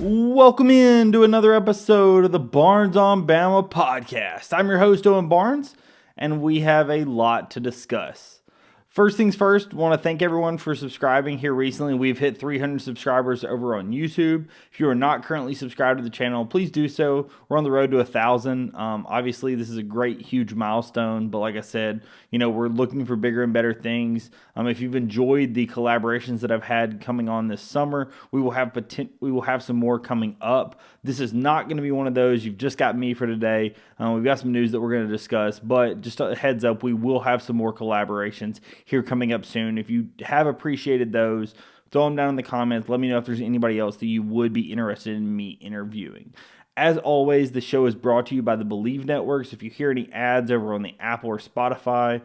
Welcome in to another episode of the Barnes on Bama podcast. I'm your host, Owen Barnes, and we have a lot to discuss. First things first, want to thank everyone for subscribing here recently. We've hit 300 subscribers over on YouTube. If you are not currently subscribed to the channel, please do so. We're on the road to 1,000. Obviously, this is a great, huge milestone, but like I said, we're looking for bigger and better things. If you've enjoyed the collaborations that I've had coming on this summer, we will have some more coming up. This is not going to be one of those. You've just got me for today. We've got some news that we're going to discuss, but just a heads up, we will have some more collaborations here coming up soon. If you have appreciated those, throw them down in the comments. Let me know if there's anybody else that you would be interested in me interviewing. As always, the show is brought to you by the Believe Network. So if you hear any ads over on the Apple or Spotify,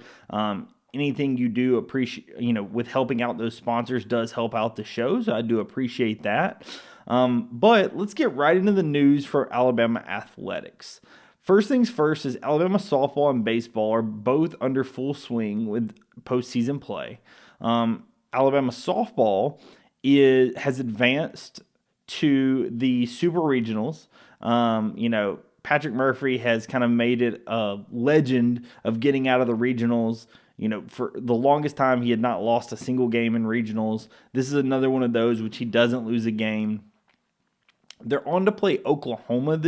anything you do appreciate, with helping out those sponsors does help out the show. So I do appreciate that. But let's get right into the news for Alabama athletics. First things first is Alabama softball and baseball are both under full swing with postseason play. Alabama softball has advanced to the super regionals. Patrick Murphy has kind of made it a legend of getting out of the regionals. For the longest time, he had not lost a single game in regionals. This is another one of those which he doesn't lose a game. They're on to play Oklahoma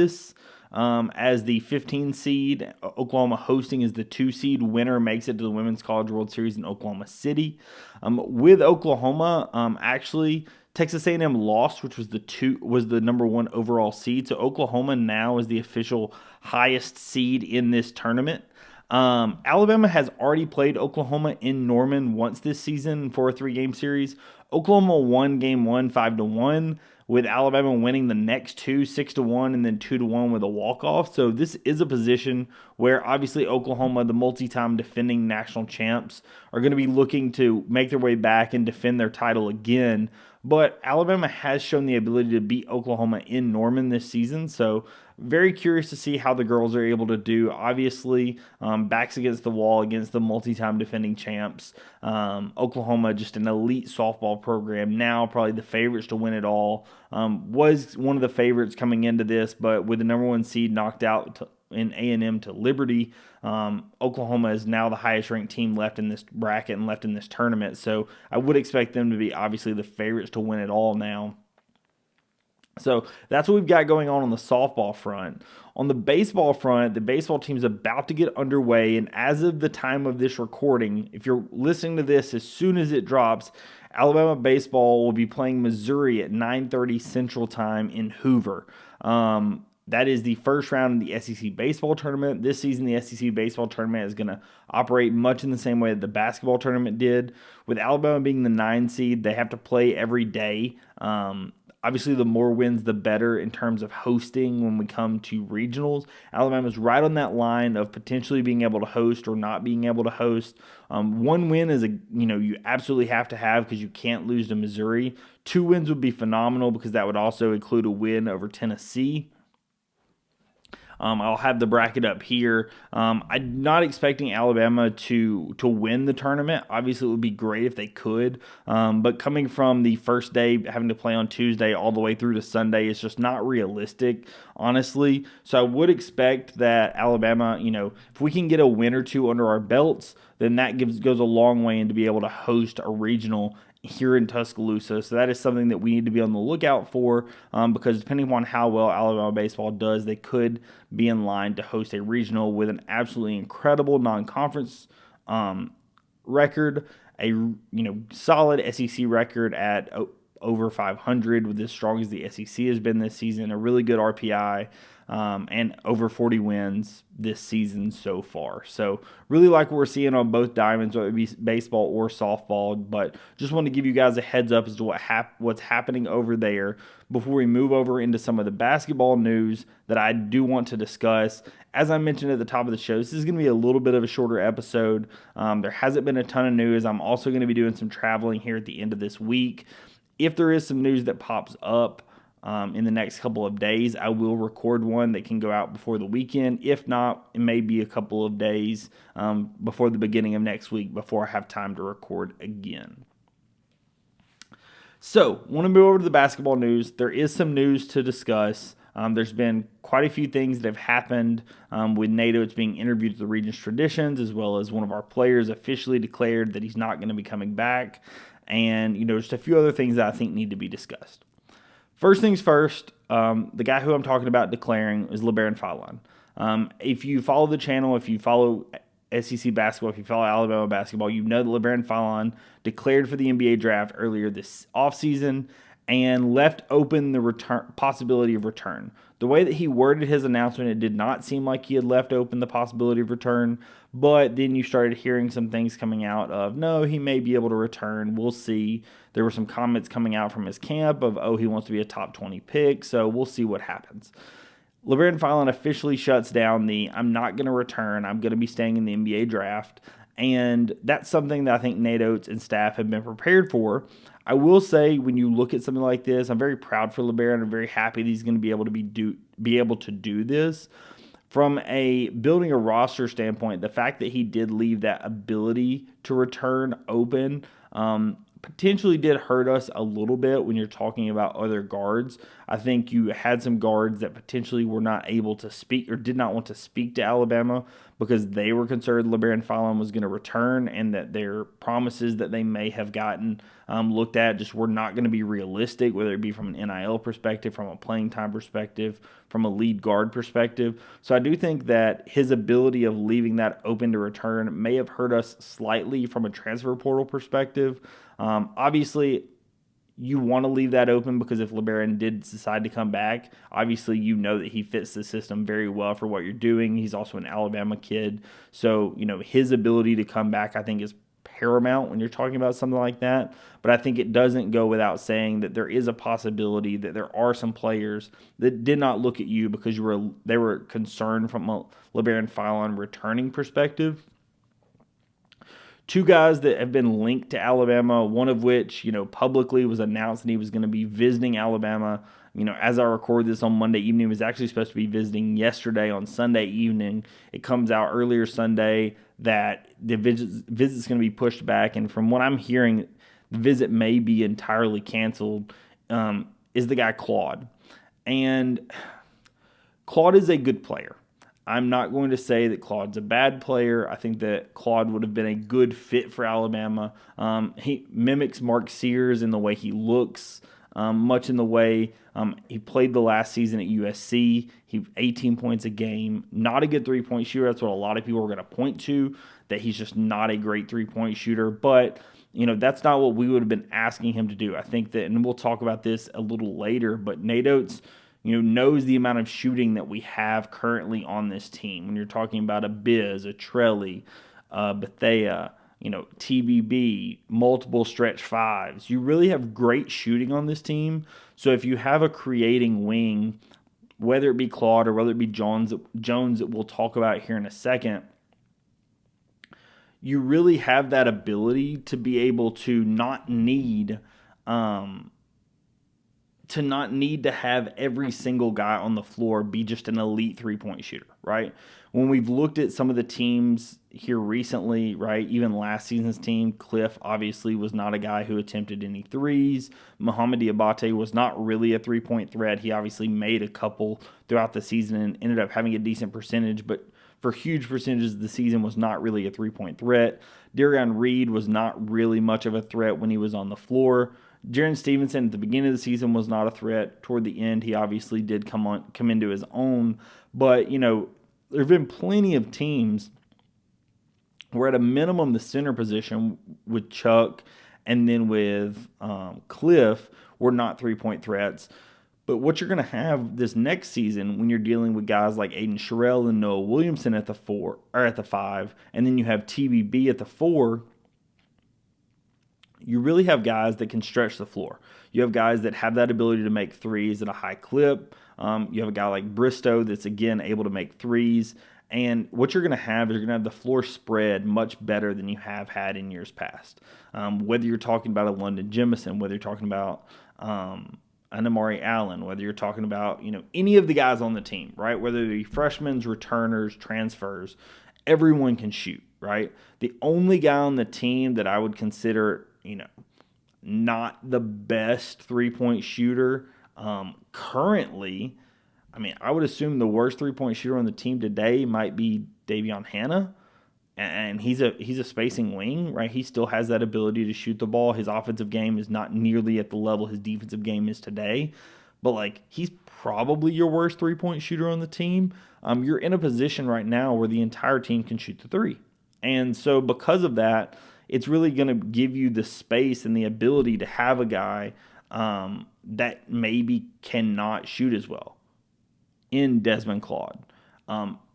as the 15 seed. Oklahoma hosting is the 2 seed. Winner makes it to the Women's College World Series in Oklahoma City. With Oklahoma, actually, Texas A&M lost, which was the number 1 overall seed. So Oklahoma now is the official highest seed in this tournament. Alabama has already played Oklahoma in Norman once this season for a 3-game series. Oklahoma won game 1 5-1, with Alabama winning the next 2 6-1 and then 2-1 with a walk-off. So this is a position where obviously Oklahoma, the multi-time defending national champs, are going to be looking to make their way back and defend their title again. But Alabama has shown the ability to beat Oklahoma in Norman this season, so very curious to see how the girls are able to do. Obviously, backs against the wall against the multi-time defending champs. Oklahoma, just an elite softball program now, probably the favorites to win it all. Was one of the favorites coming into this, but with the number 1 seed knocked out in A&M to Liberty, Oklahoma is now the highest ranked team left in this bracket and left in this tournament. So I would expect them to be obviously the favorites to win it all now. So that's what we've got going on the softball front. On the baseball front, the baseball team's about to get underway, and as of the time of this recording, if you're listening to this as soon as it drops, Alabama baseball will be playing Missouri at 9:30 Central Time in Hoover. That is the first round of the SEC baseball tournament. This season, the SEC baseball tournament is going to operate much in the same way that the basketball tournament did. With Alabama being the 9 seed, they have to play every day. Obviously, the more wins, the better in terms of hosting when we come to regionals. Alabama's right on that line of potentially being able to host or not being able to host. 1 win is you absolutely have to have because you can't lose to Missouri. 2 wins would be phenomenal because that would also include a win over Tennessee. I'll have the bracket up here. I'm not expecting Alabama to win the tournament. Obviously, it would be great if they could. But coming from the first day, having to play on Tuesday all the way through to Sunday, is just not realistic, honestly. So I would expect that Alabama, if we can get a win or 2 under our belts, then that goes a long way into be able to host a regional here in Tuscaloosa. So that is something that we need to be on the lookout for because depending upon how well Alabama baseball does, they could be in line to host a regional with an absolutely incredible non-conference record, a solid SEC record at over 500 with as strong as the SEC has been this season, a really good RPI, and over 40 wins this season so far. So really like what we're seeing on both diamonds, whether it be baseball or softball, but just want to give you guys a heads up as to what's happening over there before we move over into some of the basketball news that I do want to discuss. As I mentioned at the top of the show, this is going to be a little bit of a shorter episode. There hasn't been a ton of news. I'm also going to be doing some traveling here at the end of this week. If there is some news that pops up in the next couple of days, I will record one that can go out before the weekend. If not, it may be a couple of days before the beginning of next week before I have time to record again. So, want to move over to the basketball news. There is some news to discuss. There's been quite a few things that have happened with Nate Oats being interviewed at the Regents Traditions, as well as one of our players officially declared that he's not going to be coming back. And, just a few other things that I think need to be discussed. First things first, the guy who I'm talking about declaring is LeBaron Philon. If you follow the channel, if you follow SEC basketball, if you follow Alabama basketball, you know that LeBaron Philon declared for the NBA draft earlier this offseason and left open the possibility of return. The way that he worded his announcement, it did not seem like he had left open the possibility of return, but then you started hearing some things coming out of, no, he may be able to return. We'll see. There were some comments coming out from his camp of, he wants to be a top 20 pick, so we'll see what happens. LeBaron Philon officially shuts down the I'm not going to return, I'm going to be staying in the NBA draft, and that's something that I think Nate Oats and staff have been prepared for. I will say, when you look at something like this, I'm very proud for LeBaron. I'm very happy that he's going to be able to do this. From a building a roster standpoint, the fact that he did leave that ability to return open potentially did hurt us a little bit when you're talking about other guards. I think you had some guards that potentially were not able to speak or did not want to speak to Alabama because they were concerned LeBaron Philon was going to return and that their promises that they may have gotten looked at just were not going to be realistic, whether it be from an NIL perspective, from a playing time perspective, from a lead guard perspective. So I do think that his ability of leaving that open to return may have hurt us slightly from a transfer portal perspective. Obviously, you want to leave that open because if LeBaron did decide to come back, obviously you know that he fits the system very well for what you're doing. He's also an Alabama kid. So, his ability to come back, I think, is paramount when you're talking about something like that. But I think it doesn't go without saying that there is a possibility that there are some players that did not look at you because they were concerned from a LeBaron Philon returning perspective. Two guys that have been linked to Alabama, one of which, publicly was announced that he was going to be visiting Alabama. As I record this on Monday evening, he was actually supposed to be visiting yesterday on Sunday evening. It comes out earlier Sunday that the visit's going to be pushed back. And from what I'm hearing, the visit may be entirely canceled, is the guy Claude. And Claude is a good player. I'm not going to say that Claude's a bad player. I think that Claude would have been a good fit for Alabama. He mimics Mark Sears in the way he looks, much in the way he played the last season at USC. He 18 points a game. Not a good three-point shooter. That's what a lot of people are going to point to, that he's just not a great three-point shooter. But, that's not what we would have been asking him to do. I think that, and we'll talk about this a little later, but Nate Oats knows the amount of shooting that we have currently on this team. When you're talking about a Biz, a Trelly, Bethea, TBB, multiple stretch fives, you really have great shooting on this team. So if you have a creating wing, whether it be Claude or whether it be Jones that we'll talk about here in a second, you really have that ability to be able to not need to have every single guy on the floor be just an elite three-point shooter, right? When we've looked at some of the teams here recently, right, even last season's team, Cliff obviously was not a guy who attempted any threes. Mohamed Diabate was not really a three-point threat. He obviously made a couple throughout the season and ended up having a decent percentage, but for huge percentages of the season was not really a three-point threat. Darian Reed was not really much of a threat when he was on the floor. Jaren Stevenson at the beginning of the season was not a threat. Toward the end, he obviously did come into his own. But, there have been plenty of teams where at a minimum the center position with Chuck and then with Cliff were not three-point threats. But what you're going to have this next season when you're dealing with guys like Aiden Sherrill and Noah Williamson at the 4 or at the 5, and then you have TBB at the 4, you really have guys that can stretch the floor. You have guys that have that ability to make threes at a high clip. You have a guy like Bristow that's, again, able to make threes. And what you're going to have is you're going to have the floor spread much better than you have had in years past. Whether you're talking about a London Jemison, whether you're talking about an Amari Allen, whether you're talking about any of the guys on the team, right? Whether they be freshmen, returners, transfers, everyone can shoot, right? The only guy on the team that I would consider not the best three-point shooter. Currently, I mean, I would assume the worst three-point shooter on the team today might be Davion Hannah, and he's a spacing wing, right? He still has that ability to shoot the ball. His offensive game is not nearly at the level his defensive game is today, but like he's probably your worst three-point shooter on the team. You're in a position right now where the entire team can shoot the three, and so because of that, it's really going to give you the space and the ability to have a guy that maybe cannot shoot as well in Desmond Claude.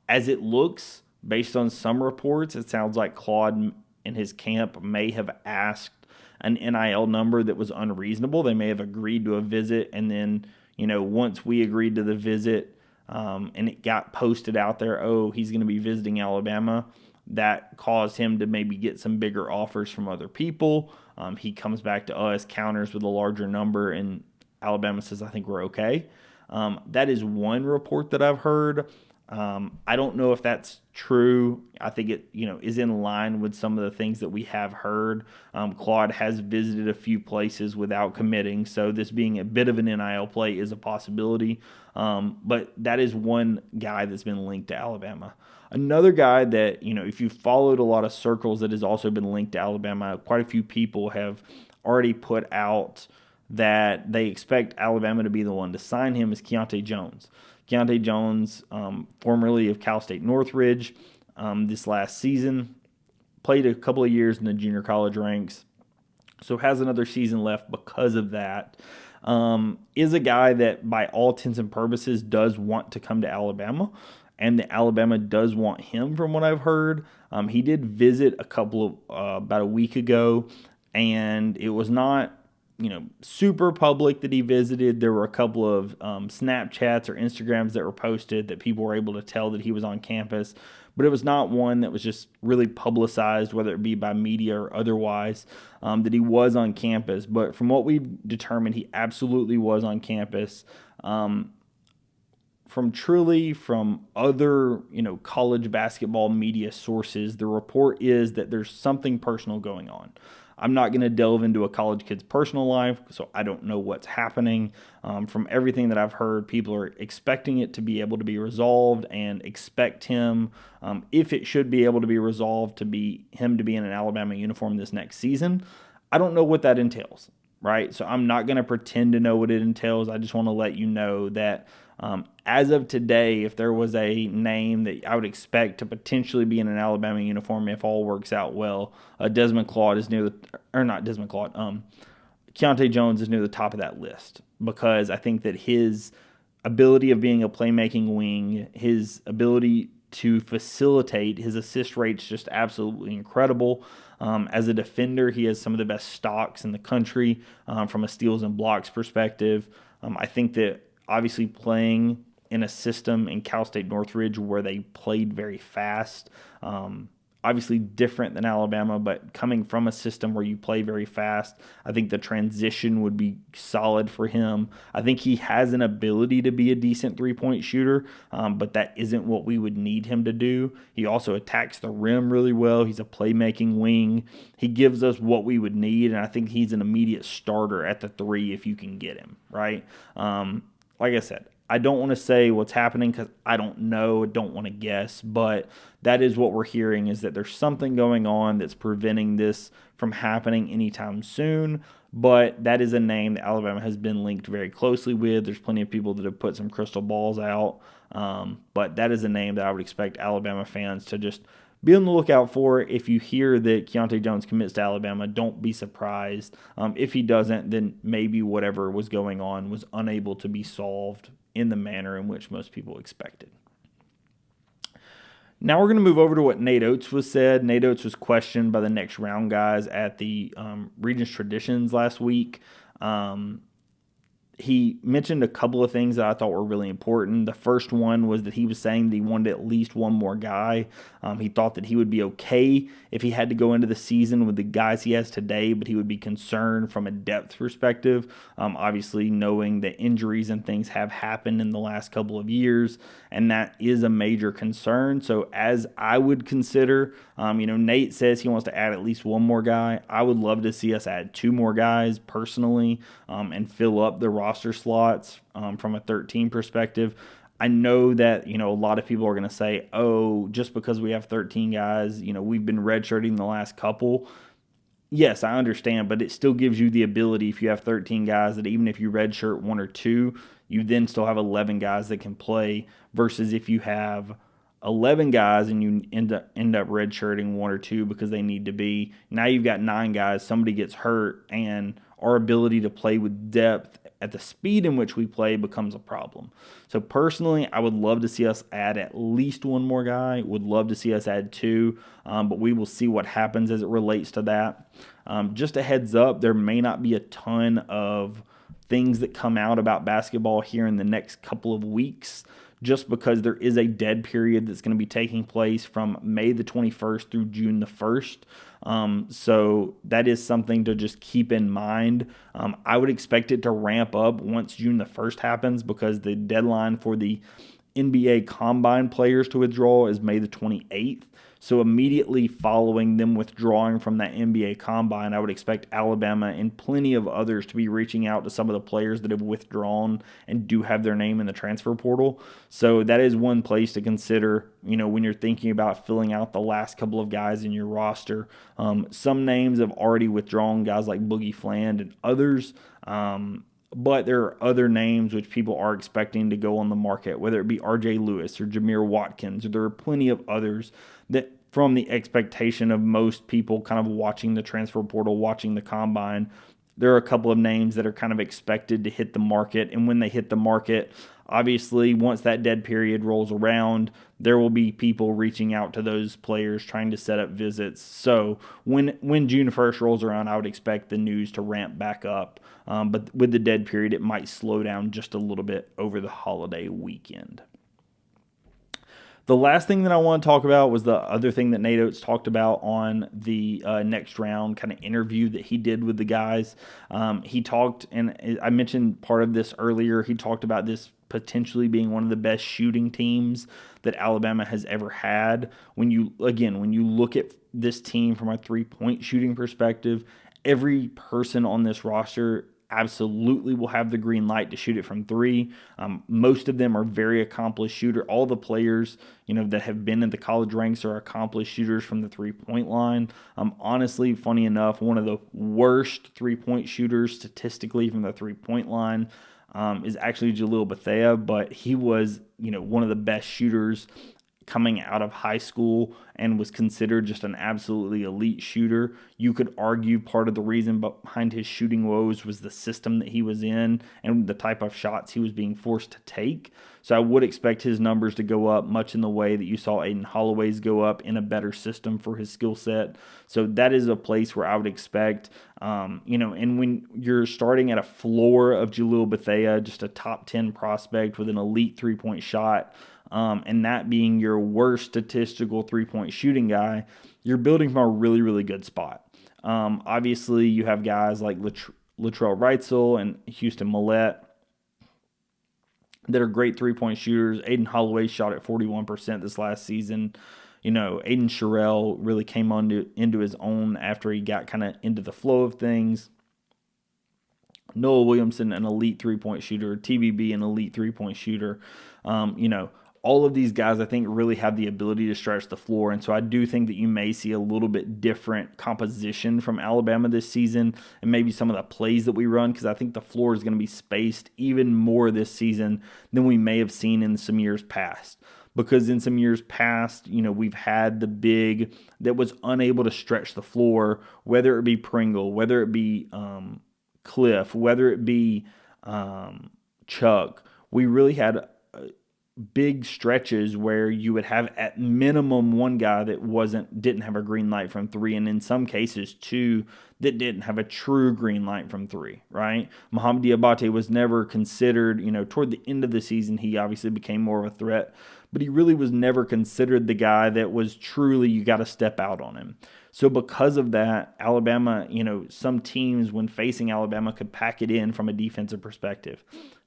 As it looks, based on some reports, it sounds like Claude and his camp may have asked an NIL number that was unreasonable. They may have agreed to a visit, and then, once we agreed to the visit and it got posted out there, oh, he's going to be visiting Alabama, that caused him to maybe get some bigger offers from other people. He comes back to us, counters with a larger number, and Alabama says, I think we're okay. That is one report that I've heard. I don't know if that's true. I think it, is in line with some of the things that we have heard. Claude has visited a few places without committing, so this being a bit of an NIL play is a possibility. But that is one guy that's been linked to Alabama. Another guy that, if you followed a lot of circles that has also been linked to Alabama, quite a few people have already put out that they expect Alabama to be the one to sign him, is Keontae Jones. Keontae Jones, formerly of Cal State Northridge, this last season, played a couple of years in the junior college ranks, so has another season left because of that. Is a guy that by all intents and purposes does want to come to Alabama, and the Alabama does want him from what I've heard. He did visit about a week ago, and it was not super public that he visited. There were a couple of Snapchats or Instagrams that were posted that people were able to tell that he was on campus, but it was not one that was just really publicized, whether it be by media or otherwise, that he was on campus. But from what we've determined, he absolutely was on campus. From other, college basketball media sources, the report is that there's something personal going on. I'm not going to delve into a college kid's personal life, so I don't know what's happening. From everything that I've heard, people are expecting it to be able to be resolved and expect him, if it should be able to be resolved, to be in an Alabama uniform this next season. I don't know what that entails, right? So I'm not going to pretend to know what it entails. I just want to let you know that as of today, if there was a name that I would expect to potentially be in an Alabama uniform if all works out well, Keontae Jones is near the top of that list, because I think that his ability of being a playmaking wing, his ability to facilitate, his assist rate's just absolutely incredible. As a defender, he has some of the best stocks in the country from a steals and blocks perspective. I think that obviously playing in a system in Cal State Northridge where they played very fast, obviously different than Alabama, but coming from a system where you play very fast, I think the transition would be solid for him. I think he has an ability to be a decent three-point shooter, but that isn't what we would need him to do. He also attacks the rim really well. He's a playmaking wing. He gives us what we would need, and I think he's an immediate starter at the three if you can get him, right? Like I said, I don't want to say what's happening because I don't know, don't want to guess, but that is what we're hearing, is that there's something going on that's preventing this from happening anytime soon. But that is a name that Alabama has been linked very closely with. There's plenty of people that have put some crystal balls out, but that is a name that I would expect Alabama fans to just be on the lookout for. If you hear that Keontae Jones commits to Alabama, don't be surprised. If he doesn't, then maybe whatever was going on was unable to be solved in the manner in which most people expected. Now we're going to move over to what Nate Oats was said. Nate Oats was questioned by the Next Round guys at the Regents Traditions last week. he mentioned a couple of things that I thought were really important. The first one was that he was saying that he wanted at least one more guy. He thought that he would be okay if he had to go into the season with the guys he has today, but he would be concerned from a depth perspective. Obviously, knowing that injuries and things have happened in the last couple of years, and that is a major concern. So, as I would consider, Nate says he wants to add at least one more guy. I would love to see us add two more guys personally, and fill up the roster slots from a 13 perspective. I know that, a lot of people are going to say, oh, just because we have 13 guys, we've been redshirting the last couple. Yes, I understand, but it still gives you the ability, if you have 13 guys, that even if you redshirt one or two, you then still have 11 guys that can play, versus if you have 11 guys and you end up redshirting one or two because they need to be. Now you've got 9 guys, somebody gets hurt, and our ability to play with depth at the speed in which we play becomes a problem. So personally, I would love to see us add at least one more guy. Would love to see us add two, but we will see what happens as it relates to that. Just a heads up, there may not be a ton of things that come out about basketball here in the next couple of weeks, just because there is a dead period that's going to be taking place from May the 21st through June the 1st. So that is something to just keep in mind. I would expect it to ramp up once June the 1st happens, because the deadline for the NBA Combine players to withdraw is May the 28th. So immediately following them withdrawing from that NBA Combine, I would expect Alabama and plenty of others to be reaching out to some of the players that have withdrawn and do have their name in the transfer portal. So that is one place to consider, when you're thinking about filling out the last couple of guys in your roster. Some names have already withdrawn, guys like Boogie Fland and others. But there are other names which people are expecting to go on the market, whether it be R.J. Lewis or Jameer Watkins, or there are plenty of others that, from the expectation of most people kind of watching the transfer portal, watching the combine, there are a couple of names that are kind of expected to hit the market. And when they hit the market, obviously, once that dead period rolls around, there will be people reaching out to those players trying to set up visits. So when June 1st rolls around, I would expect the news to ramp back up. But with the dead period, it might slow down just a little bit over the holiday weekend. The last thing that I want to talk about was the other thing that Nate Oats talked about on the next round kind of interview that he did with the guys. He talked, and I mentioned part of this earlier, he talked about this potentially being one of the best shooting teams that Alabama has ever had. When you look at this team from a three-point shooting perspective, every person on this roster absolutely will have the green light to shoot it from three. Most of them are very accomplished shooter. All the players, that have been in the college ranks are accomplished shooters from the three-point line. Honestly, funny enough, one of the worst three-point shooters statistically from the three-point line is actually Jalil Bethea, but he was, one of the best shooters coming out of high school and was considered just an absolutely elite shooter. You could argue part of the reason behind his shooting woes was the system that he was in and the type of shots he was being forced to take. So I would expect his numbers to go up much in the way that you saw Aiden Holloway's go up in a better system for his skill set. So that is a place where I would expect, and when you're starting at a floor of Jalil Bethea, just a top 10 prospect with an elite three-point shot, and that being your worst statistical three-point shooting guy, you're building from a really, really good spot. Obviously, you have guys like Latrell Wrightsell and Houston Millette that are great three-point shooters. Aiden Holloway shot at 41% this last season. Aiden Sherrill really came into his own after he got kind of into the flow of things. Noah Williamson, an elite three-point shooter. TBB, an elite three-point shooter. All of these guys, I think, really have the ability to stretch the floor. And so I do think that you may see a little bit different composition from Alabama this season, and maybe some of the plays that we run, because I think the floor is going to be spaced even more this season than we may have seen in some years past. Because in some years past, we've had the big that was unable to stretch the floor, whether it be Pringle, whether it be Cliff, whether it be Chuck. We really had big stretches where you would have at minimum one guy that didn't have a green light from three, and in some cases two that didn't have a true green light from three, right? Mohamed Diabate was never considered, toward the end of the season, he obviously became more of a threat, but he really was never considered the guy that was truly, you got to step out on him. So because of that, Alabama, some teams when facing Alabama could pack it in from a defensive perspective.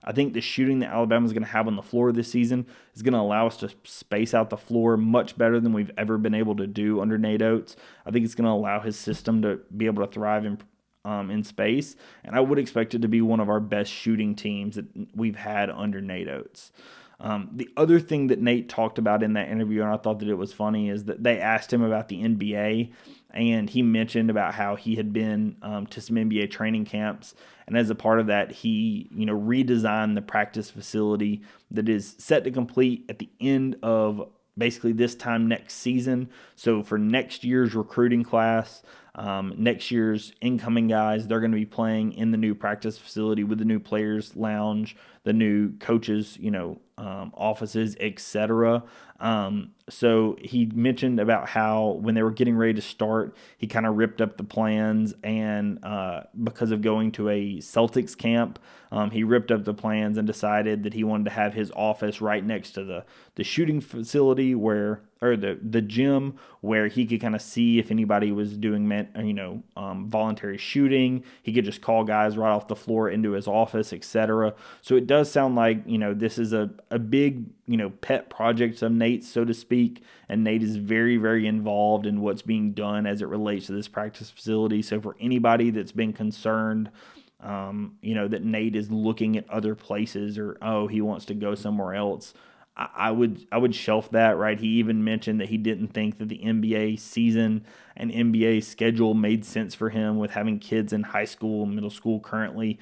I think the shooting that Alabama is going to have on the floor this season is going to allow us to space out the floor much better than we've ever been able to do under Nate Oats. I think it's going to allow his system to be able to thrive in space, and I would expect it to be one of our best shooting teams that we've had under Nate Oats. The other thing that Nate talked about in that interview, and I thought that it was funny, is that they asked him about the NBA, and he mentioned about how he had been to some NBA training camps, and as a part of that, he redesigned the practice facility that is set to complete at the end of basically this time next season. So for next year's recruiting class, next year's incoming guys, they're going to be playing in the new practice facility with the new players lounge, the new coaches, offices, etc. So he mentioned about how when they were getting ready to start, he kind of ripped up the plans, and because of going to a Celtics camp, he ripped up the plans and decided that he wanted to have his office right next to the shooting facility or the gym, where he could kind of see if anybody was doing voluntary shooting. He could just call guys right off the floor into his office, etc. So it does sound like this is a big pet project of Nate's, so to speak, and Nate is very, very involved in what's being done as it relates to this practice facility. So for anybody that's been concerned that Nate is looking at other places, or he wants to go somewhere else, I would shelf that, right? He even mentioned that he didn't think that the NBA season and NBA schedule made sense for him with having kids in high school and middle school currently.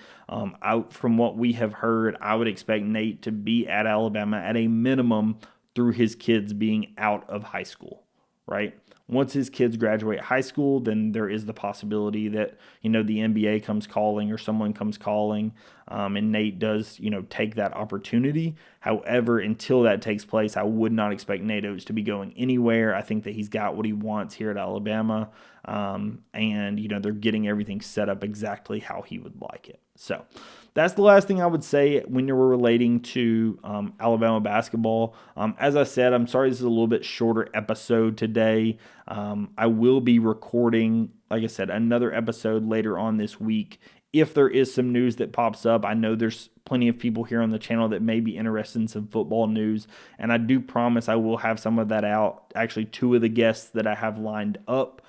From what we have heard, I would expect Nate to be at Alabama at a minimum through his kids being out of high school, right? Once his kids graduate high school, then there is the possibility that, the NBA comes calling or someone comes calling, and Nate does, take that opportunity. However, until that takes place, I would not expect Nate Oats to be going anywhere. I think that he's got what he wants here at Alabama, and, they're getting everything set up exactly how he would like it. So that's the last thing I would say when you're relating to Alabama basketball. As I said, I'm sorry this is a little bit shorter episode today. I will be recording, like I said, another episode later on this week. If there is some news that pops up, I know there's plenty of people here on the channel that may be interested in some football news, and I do promise I will have some of that out. Actually, two of the guests that I have lined up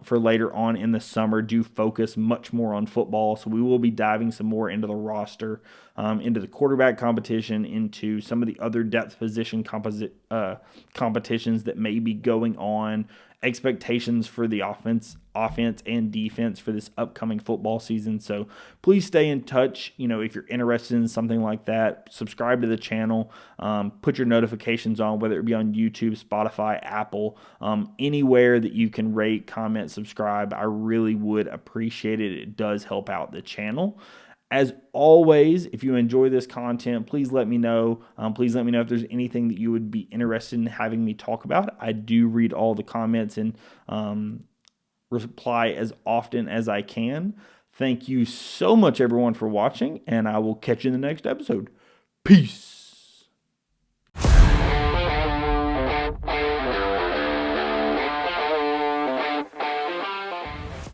for later on in the summer do focus much more on football, so we will be diving some more into the roster, into the quarterback competition, into some of the other depth position competitions that may be going on, expectations for the offense and defense for this upcoming football season. So please stay in touch. If you're interested in something like that, subscribe to the channel, put your notifications on, whether it be on YouTube, Spotify, Apple, anywhere that you can rate, comment, subscribe. I really would appreciate it. It does help out the channel. As always, if you enjoy this content, please let me know. Please let me know if there's anything that you would be interested in having me talk about. I do read all the comments and reply as often as I can. Thank you so much, everyone, for watching, and I will catch you in the next episode. Peace.